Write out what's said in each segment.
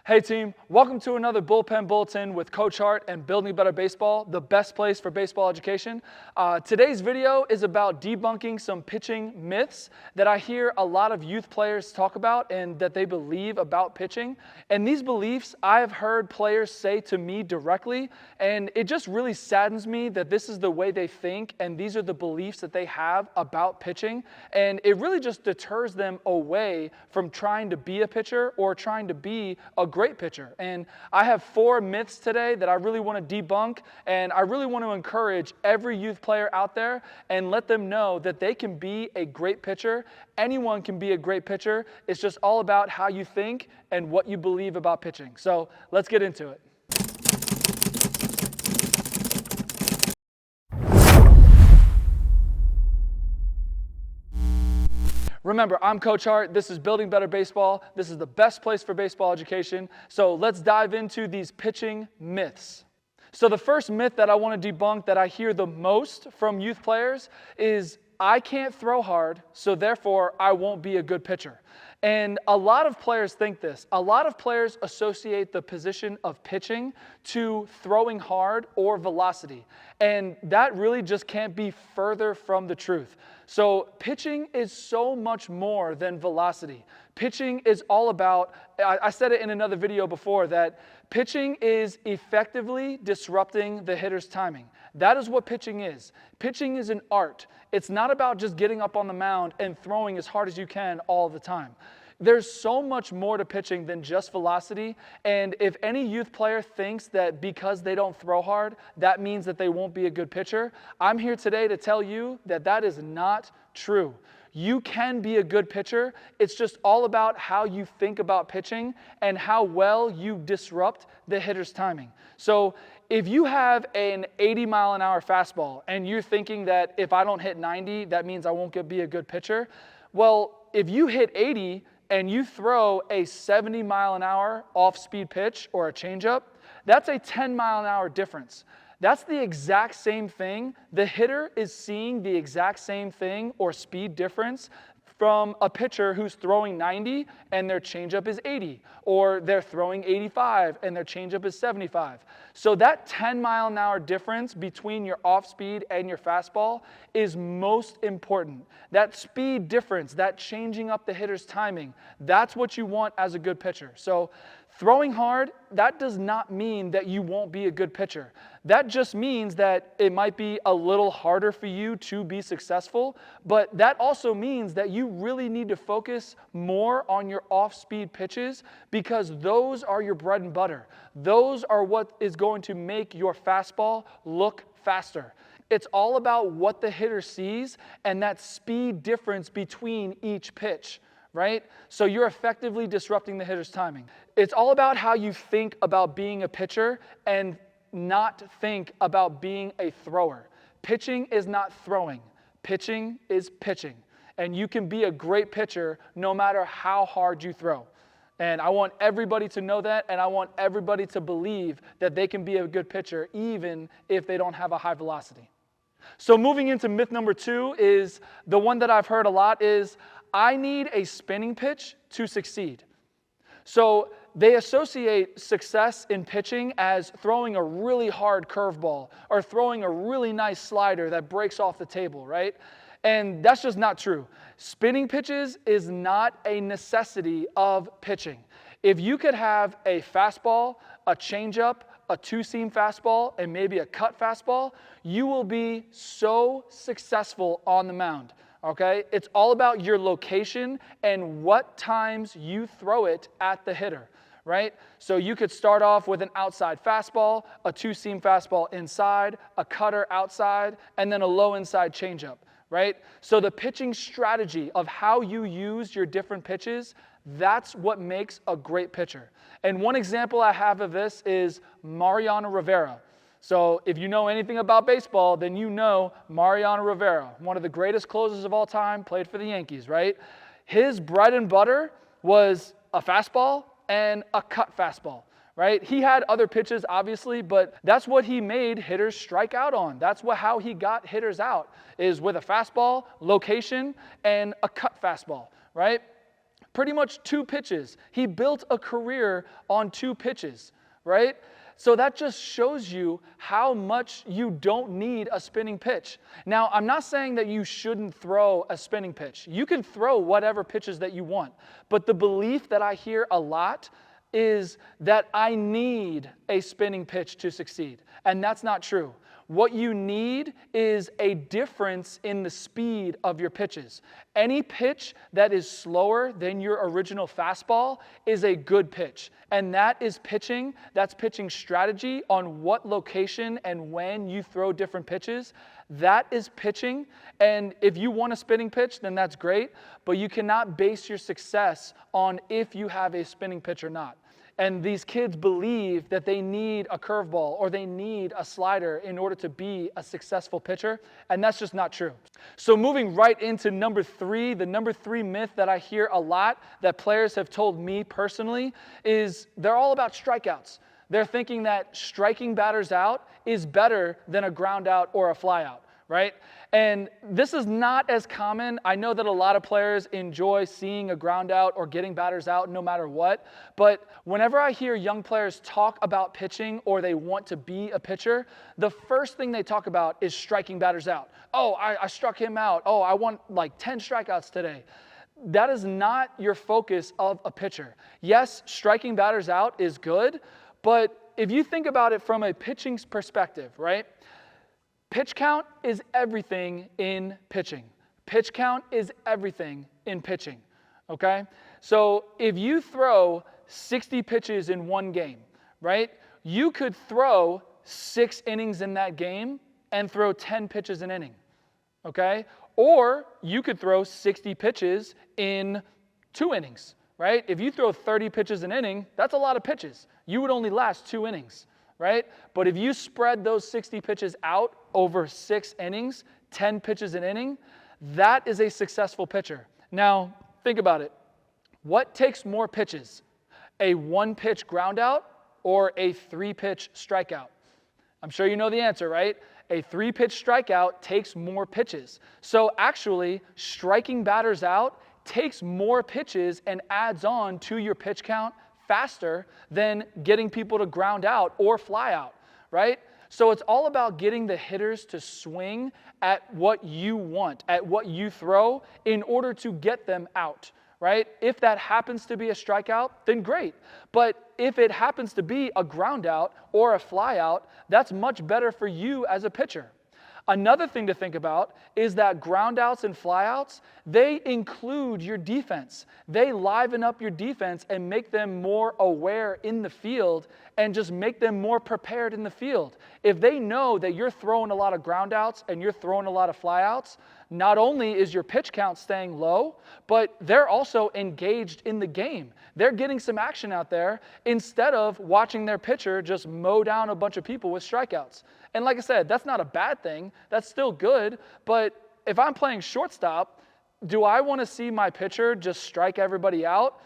Hey team, welcome to another Bullpen Bulletin with Coach Hart and Building Better Baseball, the best place for baseball education. Today's video is about debunking some pitching myths that I hear a lot of youth players talk about and that they believe about pitching. And these beliefs I have heard players say to me directly, and it just really saddens me that this is the way they think and these are the beliefs that they have about pitching. And it really just deters them away from trying to be a pitcher or trying to be a great pitcher. And I have 4 myths today that I really want to debunk, and I really want to encourage every youth player out there and let them know that they can be a great pitcher. Anyone can be a great pitcher. It's just all about how you think and what you believe about pitching. So let's get into it. Remember, I'm Coach Hart. This is Building Better Baseball. This is the best place for baseball education. So let's dive into these pitching myths. So the first myth that I want to debunk that I hear the most from youth players is, I can't throw hard, so therefore I won't be a good pitcher. And a lot of players think this. A lot of players associate the position of pitching to throwing hard or velocity. And that really just can't be further from the truth. So pitching is so much more than velocity. Pitching is all about, I said it in another video before, that pitching is effectively disrupting the hitter's timing. That is what pitching is. Pitching is an art. It's not about just getting up on the mound and throwing as hard as you can all the time. There's so much more to pitching than just velocity, and if any youth player thinks that because they don't throw hard, that means that they won't be a good pitcher, I'm here today to tell you that that is not true. You can be a good pitcher. It's just all about how you think about pitching and how well you disrupt the hitter's timing. So if you have an 80-mile-an-hour fastball and you're thinking that if I don't hit 90, that means I won't be a good pitcher, well, if you hit 80 and you throw a 70-mile-an-hour off-speed pitch or a changeup, that's a 10-mile-an-hour difference. That's the exact same thing. The hitter is seeing the exact same thing or speed difference from a pitcher who's throwing 90 and their changeup is 80, or they're throwing 85 and their changeup is 75. So that 10-mile-an-hour difference between your off-speed and your fastball is most important. That speed difference, that changing up the hitter's timing, that's what you want as a good pitcher. So throwing hard, that does not mean that you won't be a good pitcher. That just means that it might be a little harder for you to be successful, but that also means that you really need to focus more on your off-speed pitches because those are your bread and butter. Those are what is going to make your fastball look faster. It's all about what the hitter sees and that speed difference between each pitch. Right? So you're effectively disrupting the hitter's timing. It's all about how you think about being a pitcher and not think about being a thrower. Pitching is not throwing. Pitching is pitching. And you can be a great pitcher no matter how hard you throw. And I want everybody to know that, and I want everybody to believe that they can be a good pitcher even if they don't have a high velocity. So moving into myth number 2 is the one that I've heard a lot is, I need a spinning pitch to succeed. So they associate success in pitching as throwing a really hard curveball or throwing a really nice slider that breaks off the table, right? And that's just not true. Spinning pitches is not a necessity of pitching. If you could have a fastball, a changeup, a two-seam fastball, and maybe a cut fastball, you will be so successful on the mound. Okay? It's all about your location and what times you throw it at the hitter, right? So you could start off with an outside fastball, a two-seam fastball inside, a cutter outside, and then a low inside changeup, right? So the pitching strategy of how you use your different pitches, that's what makes a great pitcher. And one example I have of this is Mariano Rivera. So if you know anything about baseball, then you know Mariano Rivera, one of the greatest closers of all time, played for the Yankees, right? His bread and butter was a fastball and a cut fastball, right? He had other pitches, obviously, but that's what he made hitters strike out on. That's how he got hitters out, is with a fastball, location, and a cut fastball, right? pretty much 2 pitches. He built a career on 2 pitches, right? So that just shows you how much you don't need a spinning pitch. Now, I'm not saying that you shouldn't throw a spinning pitch. You can throw whatever pitches that you want. But the belief that I hear a lot is that I need a spinning pitch to succeed. And that's not true. What you need is a difference in the speed of your pitches. Any pitch that is slower than your original fastball is a good pitch. And that is pitching. That's pitching strategy on what location and when you throw different pitches. That is pitching. And if you want a spinning pitch, then that's great. But you cannot base your success on if you have a spinning pitch or not. And these kids believe that they need a curveball or they need a slider in order to be a successful pitcher, and that's just not true. So moving right into number 3, the number 3 myth that I hear a lot that players have told me personally is they're all about strikeouts. They're thinking that striking batters out is better than a ground out or a fly out, right? And this is not as common. I know that a lot of players enjoy seeing a ground out or getting batters out no matter what. But whenever I hear young players talk about pitching or they want to be a pitcher, the first thing they talk about is striking batters out. Oh, I struck him out. Oh, I want like 10 strikeouts today. That is not your focus of a pitcher. Yes, striking batters out is good, but if you think about it from a pitching perspective, right? Pitch count is everything in pitching. Pitch count is everything in pitching, okay? So if you throw 60 pitches in one game, right, you could throw 6 innings in that game and throw 10 pitches an inning, okay? Or you could throw 60 pitches in 2 innings, right? If you throw 30 pitches an inning, that's a lot of pitches. You would only last 2 innings. Right? But if you spread those 60 pitches out over 6 innings, 10 pitches an inning, that is a successful pitcher. Now, think about it. What takes more pitches? A 1-pitch ground out or a 3-pitch strikeout? I'm sure you know the answer, right? A 3-pitch strikeout takes more pitches. So actually, striking batters out takes more pitches and adds on to your pitch count faster than getting people to ground out or fly out, right? So it's all about getting the hitters to swing at what you want, at what you throw in order to get them out, right? If that happens to be a strikeout, then great. But if it happens to be a ground out or a fly out, that's much better for you as a pitcher. Another thing to think about is that groundouts and flyouts, they include your defense. They liven up your defense and make them more aware in the field and just make them more prepared in the field. If they know that you're throwing a lot of groundouts and you're throwing a lot of flyouts, not only is your pitch count staying low, but they're also engaged in the game. They're getting some action out there instead of watching their pitcher just mow down a bunch of people with strikeouts. And like I said, that's not a bad thing. That's still good. But if I'm playing shortstop, do I want to see my pitcher just strike everybody out?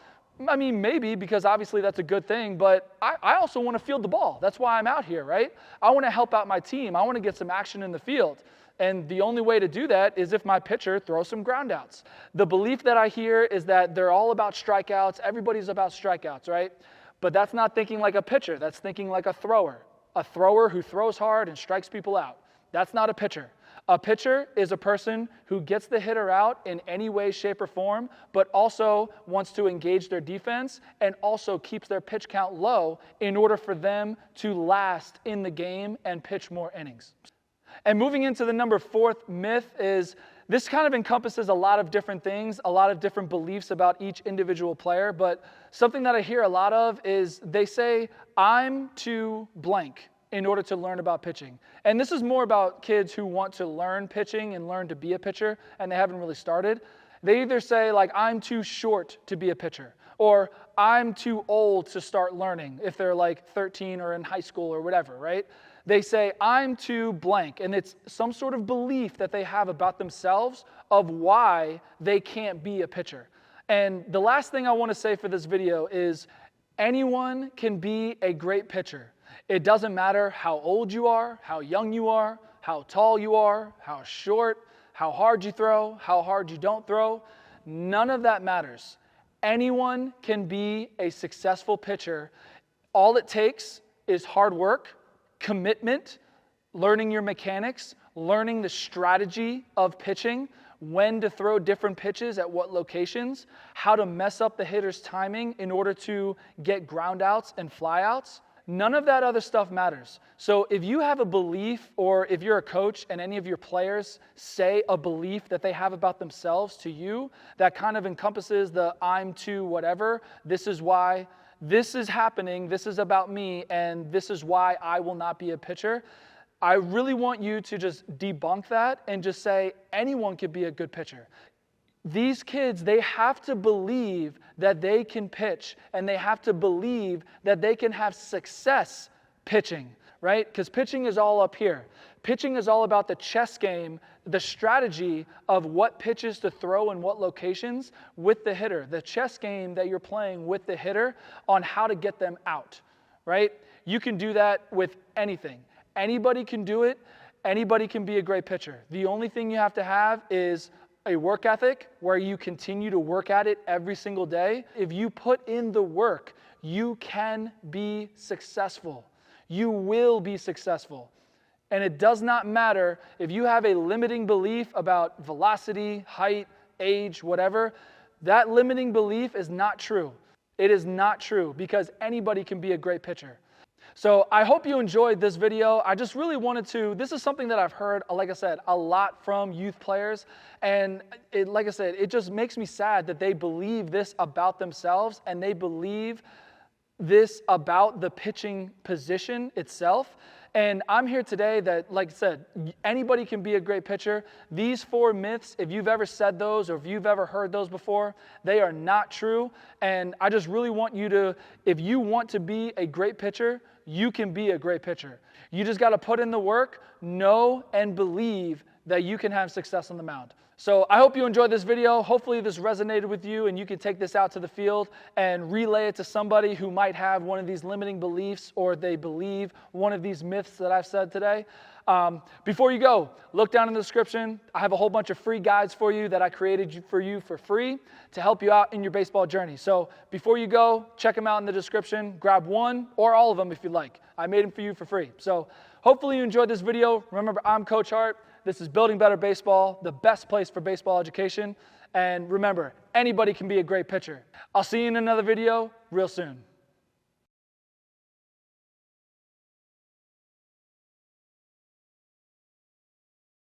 I mean, maybe, because obviously that's a good thing, but I also want to field the ball. That's why I'm out here, right? I want to help out my team. I want to get some action in the field. And the only way to do that is if my pitcher throws some groundouts. The belief that I hear is that they're all about strikeouts. Everybody's about strikeouts, right? But that's not thinking like a pitcher. That's thinking like a thrower. A thrower who throws hard and strikes people out. That's not a pitcher. A pitcher is a person who gets the hitter out in any way, shape, or form, but also wants to engage their defense and also keeps their pitch count low in order for them to last in the game and pitch more innings. And moving into the number 4th myth is this kind of encompasses a lot of different things, a lot of different beliefs about each individual player, but something that I hear a lot of is they say, I'm too blank in order to learn about pitching. And this is more about kids who want to learn pitching and learn to be a pitcher, and they haven't really started. They either say, like, I'm too short to be a pitcher, or I'm too old to start learning if they're like 13 or in high school or whatever, right? They say, I'm too blank, and it's some sort of belief that they have about themselves of why they can't be a pitcher. And the last thing I want to say for this video is anyone can be a great pitcher. It doesn't matter how old you are, how young you are, how tall you are, how short, how hard you throw, how hard you don't throw. None of that matters. Anyone can be a successful pitcher. All it takes is hard work, commitment, learning your mechanics, learning the strategy of pitching, when to throw different pitches at what locations, how to mess up the hitter's timing in order to get ground outs and fly outs. None of that other stuff matters. So if you have a belief, or if you're a coach and any of your players say a belief that they have about themselves to you that kind of encompasses the I'm too whatever, this is why this is happening, this is about me, and this is why I will not be a pitcher, I really want you to just debunk that and just say anyone could be a good pitcher. These kids, they have to believe that they can pitch, and they have to believe that they can have success pitching, right? Because pitching is all up here. Pitching is all about the chess game, the strategy of what pitches to throw and what locations with the hitter, the chess game that you're playing with the hitter on how to get them out, right? You can do that with anything. Anybody can do it. Anybody can be a great pitcher. The only thing you have to have is a work ethic where you continue to work at it every single day. If you put in the work, you can be successful. You will be successful. And it does not matter if you have a limiting belief about velocity, height, age, whatever. That limiting belief is not true. It is not true, because anybody can be a great pitcher. So I hope you enjoyed this video. I just really wanted to, this is something that I've heard, like I said, a lot from youth players. And like I said, it just makes me sad that they believe this about themselves, and they believe this about the pitching position itself. And I'm here today that, like I said, anybody can be a great pitcher. These 4 myths, if you've ever said those or if you've ever heard those before, they are not true. And I just really want you to, if you want to be a great pitcher, you can be a great pitcher. You just got to put in the work, know and believe that you can have success on the mound. So I hope you enjoyed this video. Hopefully this resonated with you, and you can take this out to the field and relay it to somebody who might have one of these limiting beliefs, or they believe one of these myths that I've said today. Before you go, look down in the description. I have a whole bunch of free guides for you that I created for you for free to help you out in your baseball journey. So before you go, check them out in the description. Grab one or all of them if you like. I made them for you for free. So hopefully you enjoyed this video. Remember, I'm Coach Hart. This is Building Better Baseball, the best place for baseball education. And remember, anybody can be a great pitcher. I'll see you in another video real soon.